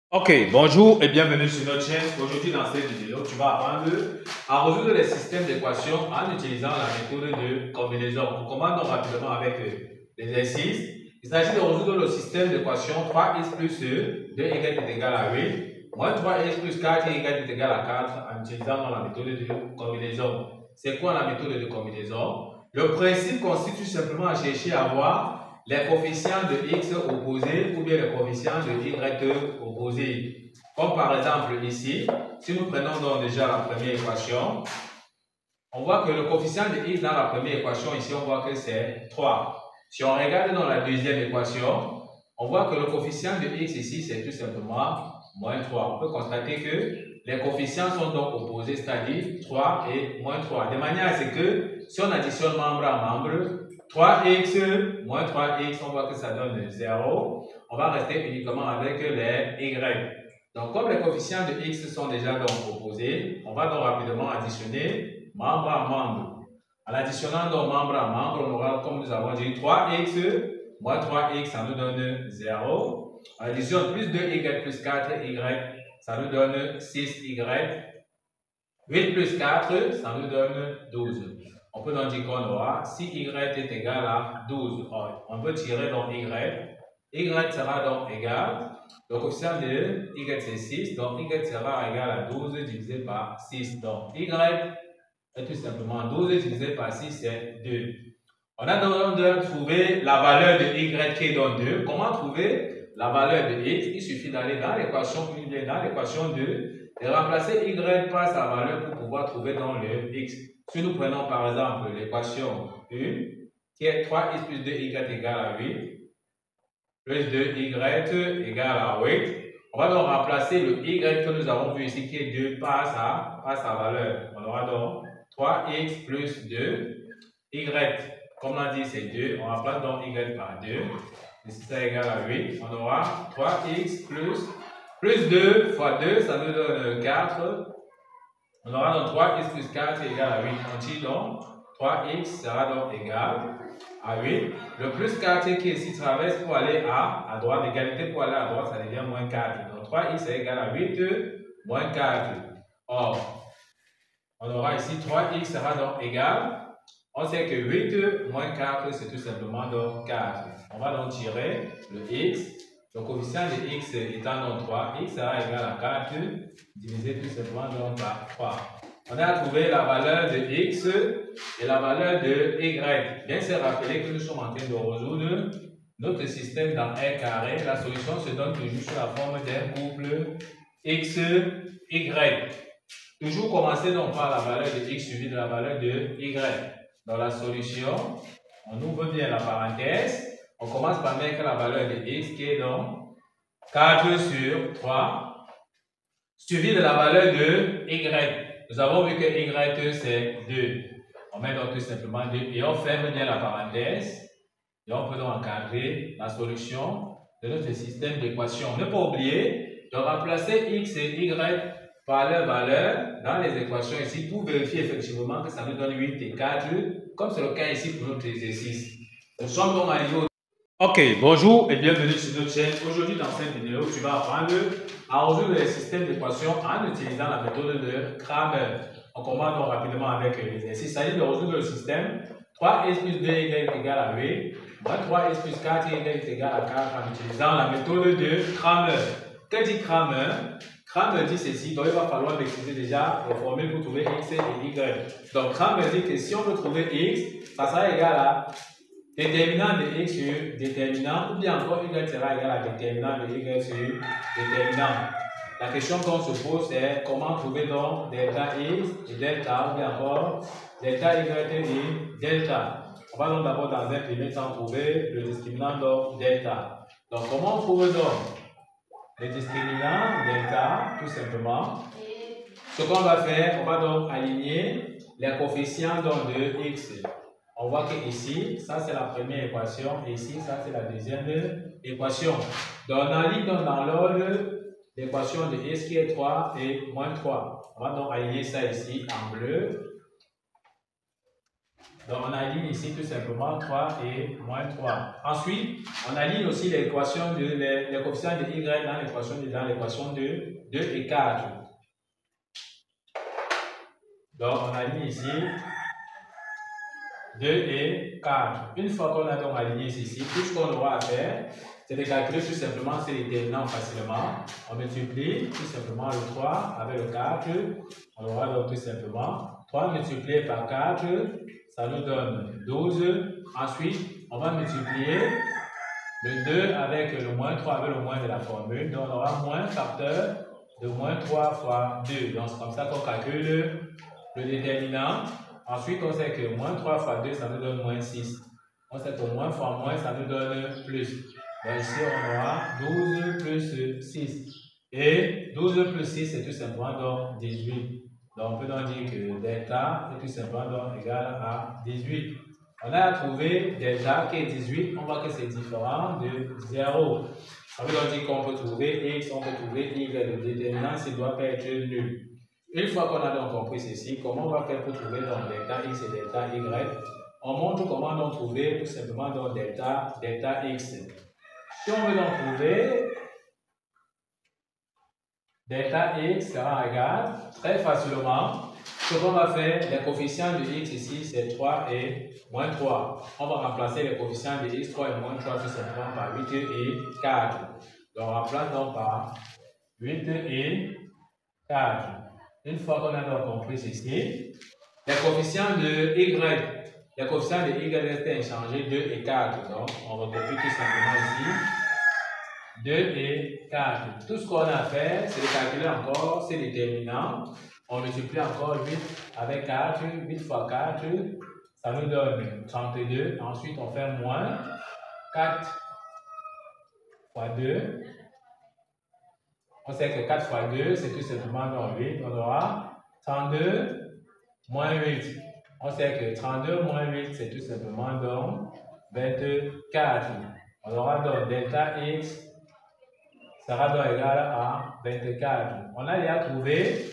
Ok, bonjour et bienvenue sur notre chaîne. Aujourd'hui, dans cette vidéo, tu vas apprendre à résoudre les systèmes d'équations en utilisant la méthode de combinaison. On commence rapidement avec l'exercice. Il s'agit de résoudre le système d'équation 3x plus 2y est égal à 8, moins 3x plus 4y est égal à 4 en utilisant la méthode de combinaison. C'est quoi la méthode de combinaison? Le principe consiste tout simplement à chercher à voir les coefficients de x opposés ou bien les coefficients de y opposés. Comme par exemple ici, si nous prenons donc déjà la première équation, on voit que le coefficient de x dans la première équation, ici on voit que c'est 3. Si on regarde dans la deuxième équation, on voit que le coefficient de x ici, c'est tout simplement moins 3. On peut constater que les coefficients sont donc opposés, c'est-à-dire 3 et moins 3. De manière à ce que, si on additionne membre à membre, 3x moins 3x, on voit que ça donne 0. On va rester uniquement avec les y. Donc, comme les coefficients de x sont déjà donc opposés, on va donc rapidement additionner membre à membre. En additionnant donc membre à membre, on aura, comme nous avons dit, 3x moins 3x, ça nous donne 0. On additionne plus 2y plus 4y, ça nous donne 6y. 8 plus 4, ça nous donne 12. On peut donc dire qu'on aura si y est égal à 12. On peut tirer donc y. Y sera donc égal. Le coefficient de y c'est 6. Donc y sera égal à 12 divisé par 6. Donc y est tout simplement 12 divisé par 6, c'est 2. On a donc de trouver la valeur de y qui est donc 2. Comment trouver la valeur de x? Il suffit d'aller dans l'équation 1, dans l'équation 2, et remplacer y par sa valeur pour pouvoir trouver dans le x. Si nous prenons par exemple l'équation 1, qui est 3x plus 2y égale à 8, plus 2y égale à 8, on va donc remplacer le y que nous avons vu ici, qui est 2, par sa valeur. On aura donc 3x plus 2, y, comme on a dit, c'est 2, on remplace donc y par 2, et si ça égale à 8, on aura 3x plus 2 fois 2, ça nous donne 4. On aura donc 3x plus 4 égale à 8. On tire donc 3x sera donc égal à 8. Le plus 4 qui ici traverse pour aller à droite, l'égalité pour aller à droite, ça devient moins 4. Donc 3x est égal à 8 moins 4. Or, on aura ici 3x sera donc égal. On sait que 8 moins 4, c'est tout simplement donc 4. On va donc tirer le x. Le coefficient de x étant donc 3, x sera égal à 4, divisé tout simplement donc par 3. On a trouvé la valeur de x et la valeur de y. Bien se rappeler que nous sommes en train de résoudre notre système dans un carré. La solution se donne toujours sous la forme d'un couple x, y. Toujours commencer donc par la valeur de x suivie de la valeur de y. Dans la solution, on ouvre bien la parenthèse. On commence par mettre la valeur de x qui est donc 4 sur 3, suivi de la valeur de y. Nous avons vu que y c'est 2. On met donc tout simplement 2 et on ferme bien la parenthèse. Et on peut donc encadrer la solution de notre système d'équation. Ne pas oublier de remplacer x et y par leur valeur dans les équations ici pour vérifier effectivement que ça nous donne 8 et 4, comme c'est le cas ici pour notre exercice. Nous sommes donc arrivés au... Ok, bonjour et bienvenue sur notre chaîne. Aujourd'hui, dans cette vidéo, tu vas apprendre à résoudre les systèmes d'équations en utilisant la méthode de Cramer. On commence donc rapidement avec l'exercice. Il s'agit de résoudre le système 3x plus 2y est égal à 8, moins 3x plus 4y est égal à 4 en utilisant la méthode de Cramer. Que dit Cramer? Cramer dit ceci, donc il va falloir maîtriser déjà les formules pour trouver x et y. Donc Cramer dit que si on veut trouver x, ça sera égal à déterminant de x sur déterminant, ou bien encore y sera égal à déterminant de y sur déterminant. La question qu'on se pose c'est comment trouver donc delta x et delta, ou bien encore delta y et delta. On va donc d'abord dans un premier temps trouver le discriminant donc delta. Donc comment on trouve donc le discriminant delta, tout simplement? Ce qu'on va faire, on va donc aligner les coefficients donc de x. On voit que ici, ça c'est la première équation, et ici, ça c'est la deuxième équation. Donc on aligne donc dans l'ordre l'équation de x qui est 3 et moins 3. On va donc aligner ça ici en bleu. Donc, on aligne ici tout simplement 3 et moins 3. Ensuite, on aligne aussi l'équation de les coefficients de y dans l'équation de 2 et 4. Donc, on aligne ici 2 et 4. Une fois qu'on a donc aligné ceci, tout ce qu'on aura à faire, c'est de calculer tout simplement ces déterminants facilement. On multiplie tout simplement le 3 avec le 4. On aura donc tout simplement 3 multiplié par 4, ça nous donne 12. Ensuite, on va multiplier le 2 avec le moins 3 avec le moins de la formule. Donc, on aura moins facteur de moins 3 fois 2. Donc, c'est comme ça qu'on calcule le déterminant. Ensuite, on sait que moins 3 fois 2, ça nous donne moins 6. On sait que moins fois moins, ça nous donne plus. Donc ici, on aura 12 plus 6. Et 12 plus 6, c'est tout simplement donc 18. Donc, on peut donc dire que delta est tout simplement donc égal à 18. On a trouvé delta qui est 18. On voit que c'est différent de 0. Ça veut donc dire qu'on peut trouver x, on peut trouver y. Le déterminant, s'il doit pas être nul. Une fois qu'on a donc compris ceci, comment on va faire pour trouver donc delta x et delta y? On montre comment donc trouver tout simplement donc delta x. Si on veut donc trouver delta x sera égal, très facilement, ce qu'on va faire, les coefficients de x ici, c'est 3 et moins 3. On va remplacer les coefficients de x, 3 et moins 3, tout simplement par 8 et 4. Donc, on remplace donc par 8 et 4. Une fois qu'on a donc compris ceci, les coefficients de y, restent inchangés, 2 et 4. Donc, on recopie tout simplement ici 2 et 4. Tout ce qu'on a à faire, c'est de calculer encore ces déterminants. On multiplie encore 8 avec 4. 8 fois 4, ça nous donne 32. Ensuite, on fait moins 4 fois 2. On sait que 4 fois 2, c'est tout simplement donc 8. On aura 32 moins 8. On sait que 32 moins 8, c'est tout simplement donc 24. On aura donc delta x sera donc égal à 24. On a déjà trouvé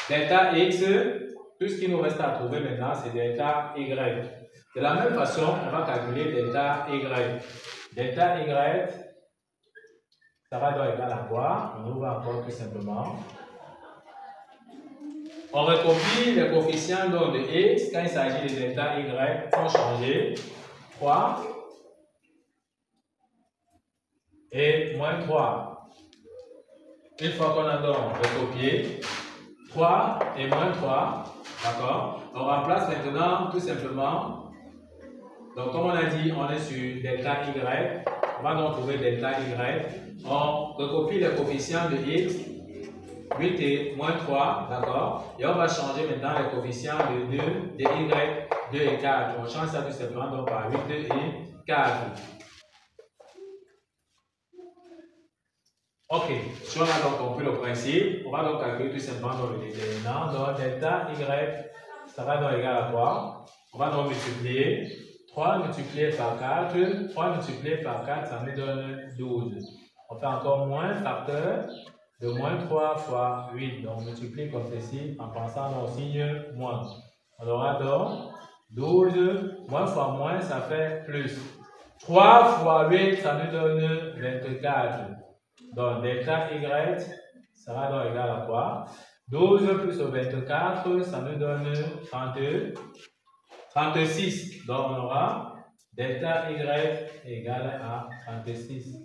delta x. Tout ce qui nous reste à trouver maintenant, c'est delta y. De la même façon, on va calculer delta y. Delta y sera donc égal à quoi? On ouvre encore tout simplement. On recopie les coefficients donc de x quand il s'agit de delta y sans changer. 3 et moins 3. Une fois qu'on a donc recopié 3 et moins 3, d'accord? On remplace maintenant tout simplement. Donc, comme on a dit, on est sur delta y. On va donc trouver delta y. On recopie les coefficients de x, 8 et moins 3, d'accord? Et on va changer maintenant les coefficients de 2, de y, 2 et 4. On change ça tout simplement donc par 8, 2 et 4. Ok, si on a donc compris le principe, on va donc calculer tout simplement dans le déterminant. Donc delta y sera donc égal à quoi? On va donc multiplier 3 multiplié par 4. 3 multiplié par 4, ça nous donne 12. On fait encore moins facteur de moins 3 fois 8. Donc on multiplie comme ceci en pensant au signe moins. On aura donc 12. Moins fois moins, ça fait plus. 3 fois 8, ça nous donne 24. Donc, delta y sera donc égal à quoi? 12 plus 24, ça nous donne 36. Donc, on aura delta y égal à 36.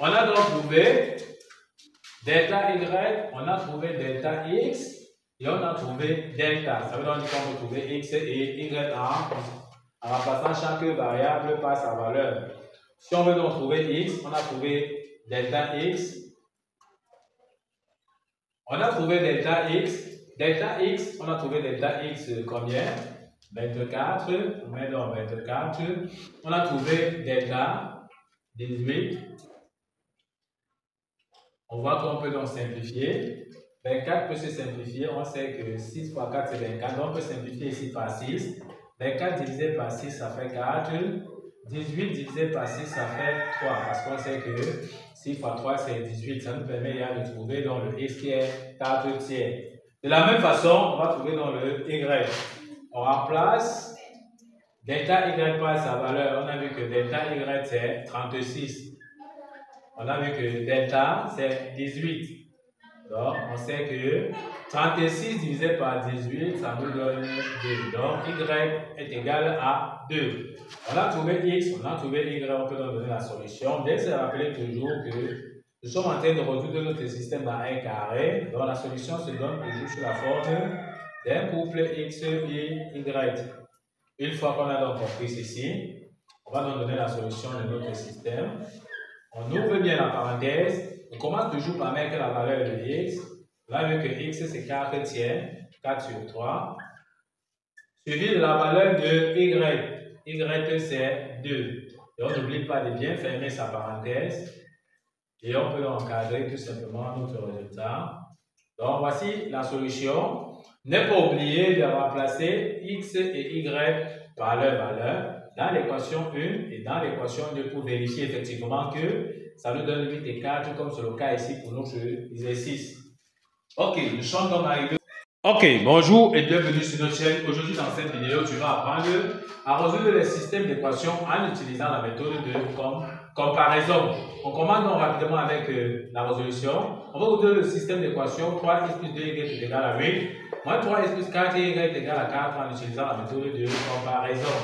On a donc trouvé delta y, on a trouvé delta x et on a trouvé delta. Ça veut donc dire qu'on peut trouver x et y en remplaçant chaque variable par sa valeur. Si on veut donc trouver x, on a trouvé delta x. On a trouvé delta x. Delta x, on a trouvé delta x combien? 24. On met donc 24. On a trouvé delta 18. On voit qu'on peut donc simplifier. 24 peut se simplifier. On sait que 6 fois 4 c'est 24. Donc on peut simplifier ici par 6. 24 divisé par 6, ça fait 4. 18 divisé par 6, ça fait 3. Parce qu'on sait que 6 fois 3, c'est 18. Ça nous permet de trouver dans le x qui est 4 tiers. De la même façon, on va trouver dans le y. on remplace delta y par sa valeur. On a vu que delta y c'est 36. On a vu que delta c'est 18. Donc, on sait que 36 divisé par 18, ça nous donne 2. Donc, y est égal à 2. On a trouvé x, on a trouvé y, on peut donc donner la solution. Bien se rappeler toujours que nous sommes en train de résoudre notre système dans un carré. Donc, la solution se donne toujours sous la forme d'un couple x et y. Une fois qu'on a donc compris ceci, on va donc donner la solution de notre système. On ouvre bien la parenthèse. On commence toujours par mettre la valeur de x. On a vu que x c'est 4 tiers, 4 sur 3. Suivi de la valeur de y. Y c'est 2. Et on n'oublie pas de bien fermer sa parenthèse. Et on peut encadrer tout simplement notre résultat. Donc voici la solution. Ne pas oublier de remplacer x et y par leur valeur dans l'équation 1 et dans l'équation 2 pour vérifier effectivement que ça nous donne 8 et 4 comme c'est le cas ici pour notre exercice. Ok, nous sommes donc arrivés. Ok, bonjour et bienvenue sur notre chaîne. Aujourd'hui dans cette vidéo, tu vas apprendre à résoudre les systèmes d'équations en utilisant la méthode de comparaison. On commence donc rapidement avec la résolution. On va résoudre le système d'équations 3x plus 2y est égal à 8. Moins 3x plus 4y est égal à 4 en utilisant la méthode de comparaison.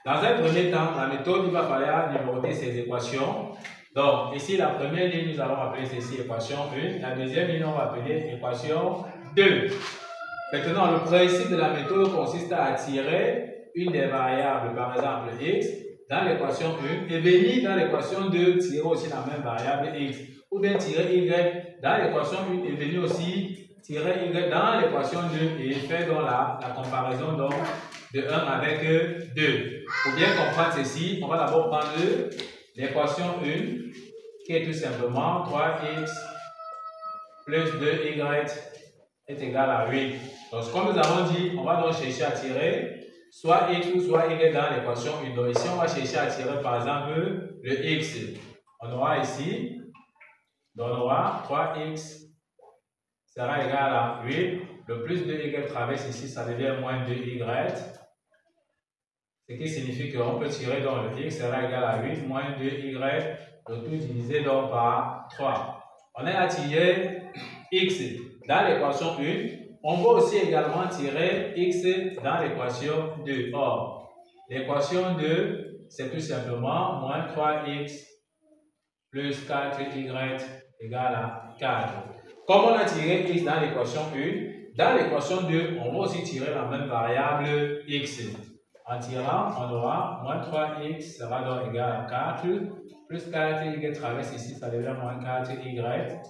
Dans un premier temps, la méthode, il va falloir numéroter ces équations. Donc, ici, la première ligne, nous allons appeler ceci équation 1. La deuxième ligne, on va appeler équation 2. Maintenant, le principe de la méthode consiste à tirer une des variables, par exemple x, dans l'équation 1 et venir dans l'équation 2 tirer aussi la même variable x. Ou bien tirer y dans l'équation 1 et venir aussi tirer y dans l'équation 2 et faire donc la comparaison donc, de 1 avec 2. Pour bien comprendre ceci, on va d'abord prendre l'équation 1 qui est tout simplement 3x plus 2y est égal à 8. Donc, comme nous avons dit, on va donc chercher à tirer soit x ou soit y dans l'équation 1. Donc, ici, on va chercher à tirer par exemple le x. On aura ici, donc on aura 3x sera égal à 8. Le plus de y traverse ici, ça devient moins 2y. Ce qui signifie qu'on peut tirer donc le x sera égal à 8 moins 2y, le tout divisé donc par 3. On a tiré x dans l'équation 1. On va aussi également tirer x dans l'équation 2. Or, l'équation 2, c'est tout simplement moins 3x plus 4y égale à 4. Comme on a tiré x dans l'équation 1, dans l'équation 2, on va aussi tirer la même variable x. En tirant, on aura moins 3x sera donc égal à 4, plus 4y traverse ici, ça devient moins 4y.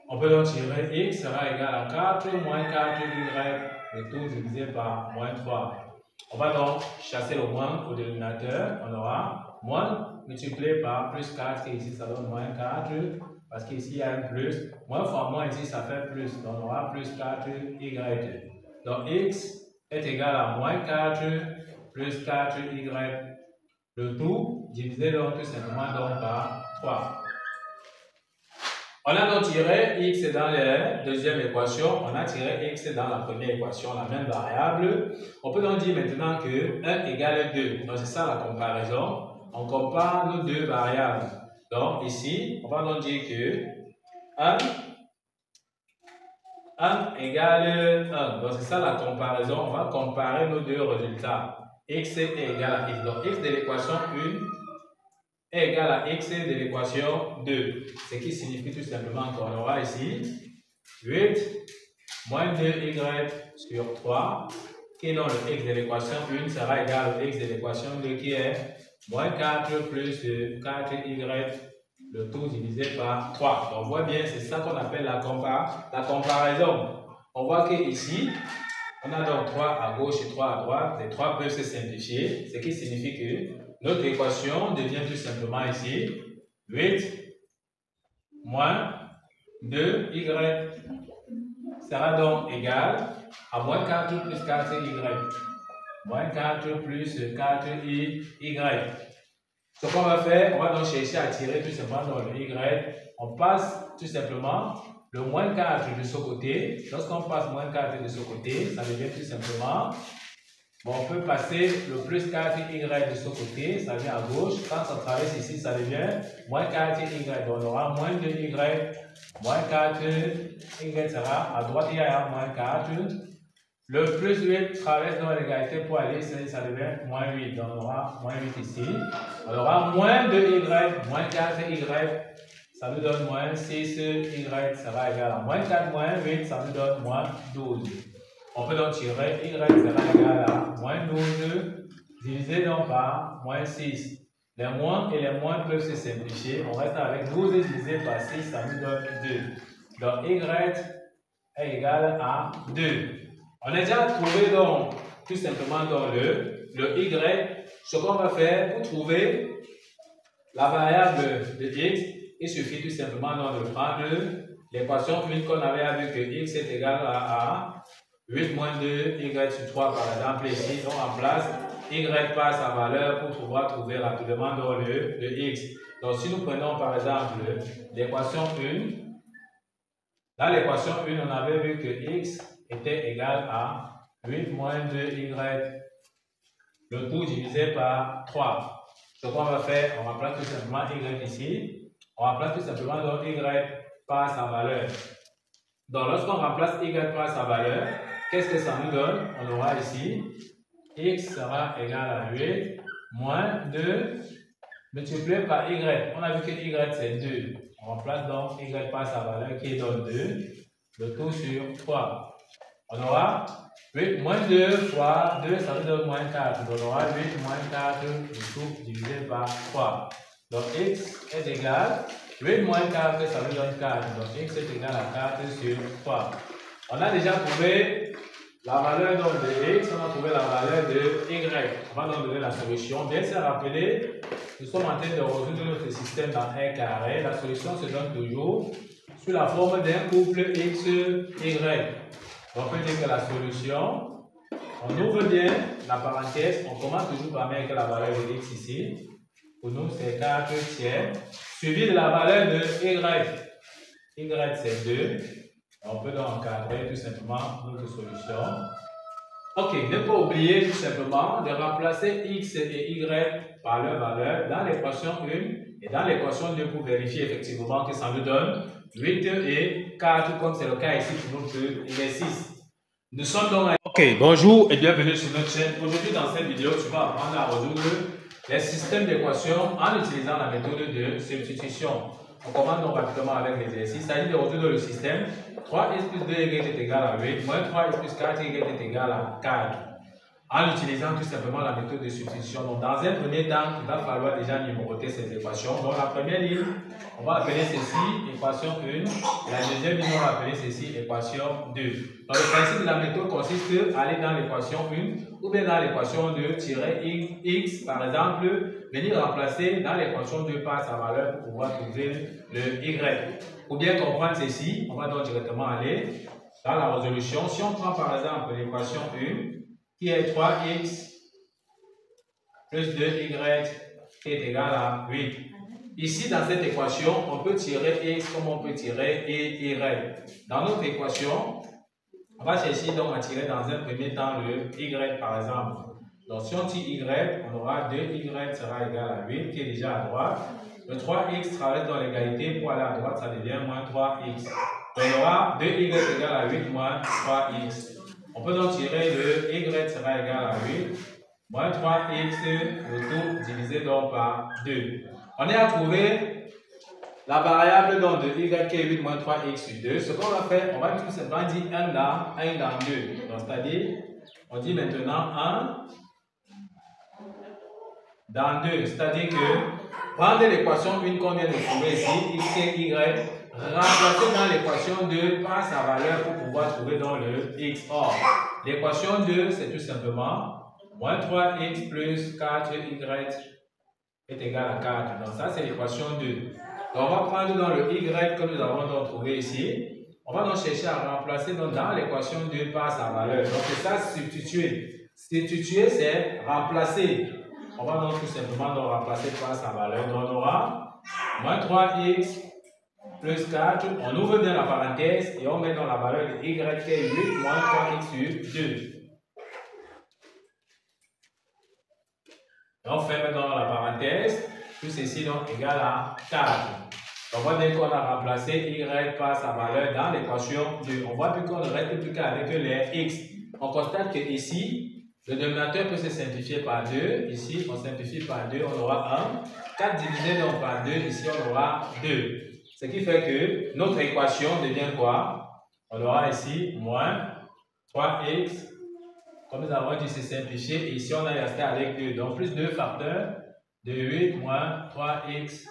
On peut donc tirer x sera égal à 4 moins 4y, le tout divisé par moins 3. On va donc chasser le moins au dénominateur. On aura moins multiplié par plus 4, et ici ça donne moins 4, parce qu'ici il y a un plus. Moins fois moins, ici ça fait plus, donc on aura plus 4y. Donc x est égal à moins 4 plus 4y, le tout divisé donc tout simplement donc par 3. On a donc tiré x dans la deuxième équation, on a tiré x dans la première équation, la même variable. On peut donc dire maintenant que 1 égale 2. Donc c'est ça la comparaison. On compare nos deux variables. Donc ici, on va donc dire que 1 égale 1. Donc c'est ça la comparaison. On va comparer nos deux résultats. X est égal à x. Donc x de l'équation 1 est égal à x de l'équation 2. Ce qui signifie tout simplement qu'on aura ici 8 moins 2y sur 3, qui est donc le x de l'équation 1 sera égal au x de l'équation 2 qui est moins 4 plus 4y, le tout divisé par 3. Donc on voit bien, c'est ça qu'on appelle la comparaison. On voit qu'ici, on a donc 3 à gauche et 3 à droite. Les 3 peuvent se simplifier, ce qui signifie que notre équation devient tout simplement ici 8 moins 2y sera donc égal à moins 4 plus 4y. Moins 4 plus 4y. Ce qu'on va faire, on va donc chercher à tirer tout simplement dans le y. On passe tout simplement le moins 4 de ce côté. Lorsqu'on passe moins 4 de ce côté, ça devient tout simplement, bon, on peut passer le plus 4y de ce côté, ça vient à gauche. Quand ça traverse ici, ça devient moins 4y. Donc on aura moins 2y, moins 4y sera à droite, il y a moins 4. Le plus 8 traverse dans l'égalité pour aller, ça devient moins 8. Donc on aura moins 8 ici. On aura moins 2y, moins 4y. Ça nous donne moins 6y sera égal à moins 4 moins 8, ça nous donne moins 12. On peut donc tirer y sera égal à moins 12 divisé donc par moins 6. Les moins et les moins peuvent se simplifier. On reste avec 12 divisé par 6, ça nous donne 2. Donc y est égal à 2. On a déjà trouvé donc tout simplement dans le y. Ce qu'on va faire pour trouver la variable de x, il suffit tout simplement de prendre l'équation 1 qu'on avait vu que x est égal à 8 moins 2 y sur 3 par exemple ici. Donc en place, y passe sa valeur pour pouvoir trouver rapidement dans le x. Donc si nous prenons par exemple l'équation 1, dans l'équation 1 on avait vu que x était égal à 8 moins 2y, le tout divisé par 3. Ce qu'on va faire, on remplace tout simplement y ici. On remplace tout simplement donc y par sa valeur. Donc lorsqu'on remplace y par sa valeur, qu'est-ce que ça nous donne? On aura ici x sera égal à 8 moins 2 multiplié par y. On a vu que y c'est 2. On remplace donc y par sa valeur qui donne 2. Le tout sur 3. On aura 8 moins 2 fois 2, ça nous donne moins 4. Donc on aura 8 moins 4 du tout divisé par 3. Donc x est égal, 8 moins 4, ça nous donne 4. Donc x est égal à 4 sur 3. On a déjà trouvé la valeur donc de x, on a trouvé la valeur de y. On va donc donner la solution. Bien se rappeler, nous sommes en train de résoudre notre système dans un carré. La solution se donne toujours sous la forme d'un couple x, y. On peut dire que la solution, on ouvre bien la parenthèse, on commence toujours par mettre la valeur de x ici. Pour nous, c'est 4 tiers, suivi de la valeur de y. Y, c'est 2. On peut donc encadrer tout simplement notre solution. Ok, ne pas oublier tout simplement de remplacer x et y par leur valeur dans l'équation 1 et dans l'équation 2 pour vérifier effectivement que ça nous donne 8 et 4, comme c'est le cas ici pour notre exercice. Nous sommes donc à... Ok, bonjour et bienvenue sur notre chaîne. Aujourd'hui, dans cette vidéo, tu vas apprendre à résoudre les systèmes d'équations en utilisant la méthode de substitution. On commence donc rapidement avec l'exercice. Il s'agit de résoudre le système 3x plus 2y est égal à 8, moins 3x plus 4y est égal à 4. En utilisant tout simplement la méthode de substitution. Donc, dans un premier temps, il va falloir déjà numéroter ces équations. Donc, la première ligne, on va appeler ceci équation 1. La deuxième ligne, on va appeler ceci équation 2. Donc, le principe de la méthode consiste à aller dans l'équation 1 ou bien dans l'équation 2, tirer x, par exemple, venir remplacer dans l'équation 2 par sa valeur pour pouvoir trouver le y. Pour bien comprendre ceci, on va donc directement aller dans la résolution. Si on prend par exemple l'équation 1, qui est 3x plus 2y qui est égal à 8. Ici, dans cette équation, on peut tirer x comme on peut tirer y. Dans notre équation, on va chercher donc à tirer dans un premier temps le y par exemple. Donc, si on tire y, on aura 2y sera égal à 8 qui est déjà à droite. Le 3x traverse dans l'égalité pour aller à droite, ça devient moins 3x. Donc, on aura 2y égal à 8 moins 3x. On peut donc tirer le y sera égal à 8 moins 3x, le tout divisé donc par 2. On est à trouver la variable donc de y qui est 8 moins 3x sur 2. Ce qu'on va faire, on va tout simplement dire 1 dans 2. Donc c'est-à-dire, on dit maintenant 1 dans 2. C'est-à-dire que prendre l'équation 1 qu'on vient de trouver ici, x et y, remplacer dans l'équation 2 par sa valeur pour pouvoir trouver dans le x. Or, l'équation 2, c'est tout simplement moins 3x plus 4y est égal à 4. Donc ça, c'est l'équation 2. Donc on va prendre dans le y que nous avons donc trouvé ici. On va donc chercher à remplacer donc dans l'équation 2 par sa valeur. Donc c'est ça, substituer. Substituer, c'est remplacer. On va donc tout simplement donc remplacer par sa valeur. Donc on aura moins 3x plus 4. On ouvre bien la parenthèse et on met dans la valeur de y qui est 8 moins 3x sur 2. Et on ferme dans la parenthèse. Tout ceci donc égal à 4. On voit bien qu'on a remplacé y par sa valeur dans l'équation 2. On voit plus qu'on ne reste plus qu'avec les x. On constate que ici, le dénominateur peut se simplifier par 2. Ici, on simplifie par 2, on aura 1. 4 divisé donc par 2, ici on aura 2. Ce qui fait que notre équation devient quoi? On aura ici moins 3x. Comme nous avons dit, c'est simplifié. Et ici, on a resté avec 2. Donc, plus 2 facteurs de 8 moins 3x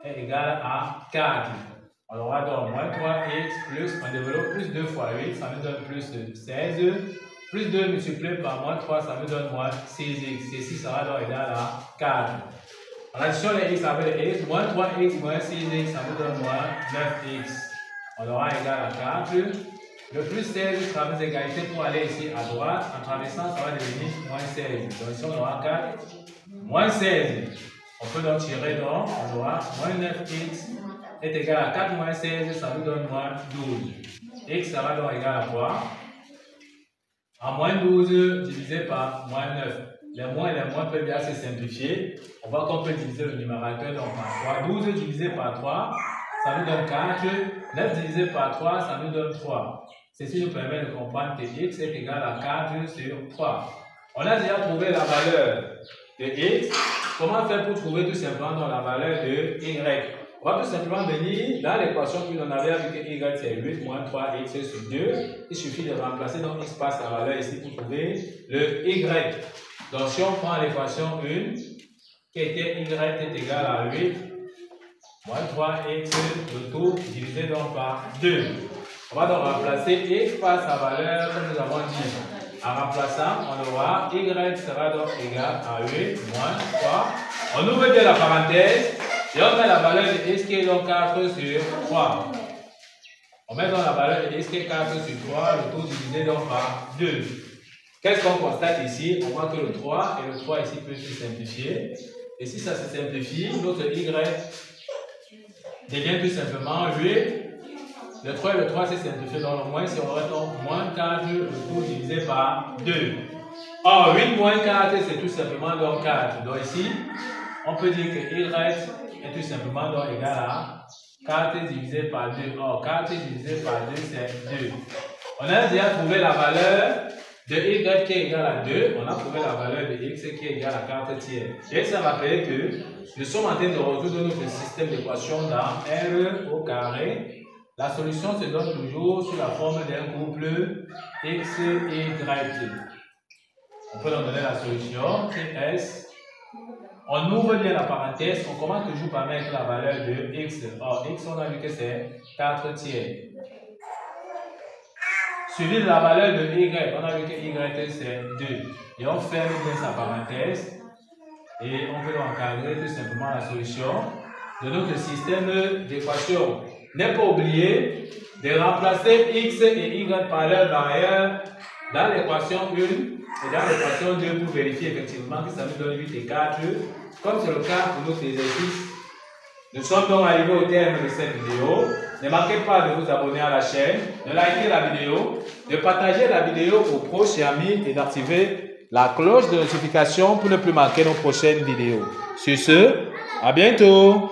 est égal à 4. On aura donc moins 3x plus, on développe plus 2 fois 8, ça nous donne plus de 16. Plus 2 multiplié par moins 3, ça nous donne moins 6x. Ceci sera donc égal à 4. En addition les x avec les x, moins 3x moins 6x, ça nous donne moins 9x. On aura égal à 4. Le plus 16 traverse égalité pour aller ici à droite. En traversant, ça va devenir moins 16. Donc ici, on aura 4 moins 16. On peut donc tirer donc, on aura moins 9x est égal à 4 moins 16, ça nous donne moins 12. X, ça va donc égal à quoi? À moins 12 divisé par moins 9. Les moins et les moins peuvent bien se simplifier. On voit qu'on peut diviser le numérateur donc par 3. 12 divisé par 3, ça nous donne 4. 9 divisé par 3, ça nous donne 3. Ceci nous permet de comprendre que x est égal à 4 sur 3. On a déjà trouvé la valeur de x. Comment faire pour trouver tout simplement dans la valeur de y? On va tout simplement venir dans l'équation que l'on avait avec y, c'est 8 moins 3x sur 2. Il suffit de remplacer donc x par sa valeur ici pour trouver le y. Donc si on prend l'équation 1, qui était y est égal à 8 moins 3x, le tout divisé donc par 2. On va donc remplacer x par sa valeur comme nous avons dit. En remplaçant, on aura y sera donc égal à 8 moins 3. On ouvre bien la parenthèse et on met la valeur de x qui est donc 4 sur 3. On met donc la valeur de x qui est 4 sur 3, le tout divisé donc par 2. Qu'est-ce qu'on constate ici? On voit que le 3 et le 3 ici peuvent se simplifier. Et si ça se simplifie, notre y devient tout simplement 8. Le 3 et le 3 s'est simplifié dans le moins, si on aurait donc moins 4, le tout divisé par 2. Or, 8 moins 4, c'est tout simplement donc 4. Donc ici, on peut dire que y est tout simplement donc égal à 4 divisé par 2. Or, 4 divisé par 2, c'est 2. On a déjà trouvé la valeur de y qui est égale à 2. On a trouvé la valeur de x qui est égale à 4 tiers. Et ça rappelle que nous sommes en train de résoudre notre système d'équation dans R au carré. La solution se donne toujours sous la forme d'un couple x et y. On peut donc donner la solution qui est S. On ouvre bien la parenthèse, on commence toujours par mettre la valeur de x. Or, x, on a vu que c'est 4 tiers. Suivi de la valeur de y, on a vu que y c'est 2. Et on ferme bien sa parenthèse. Et on peut encadrer tout simplement la solution de notre système d'équation. N'est pas oublié de remplacer x et y par leur valeur dans l'équation 1 et dans l'équation 2 pour vérifier effectivement que ça nous donne 8 et 4. Comme c'est le cas pour notre exercice. Nous sommes donc arrivés au terme de cette vidéo. Ne manquez pas de vous abonner à la chaîne, de liker la vidéo, de partager la vidéo aux proches et amis et d'activer la cloche de notification pour ne plus manquer nos prochaines vidéos. Sur ce, à bientôt!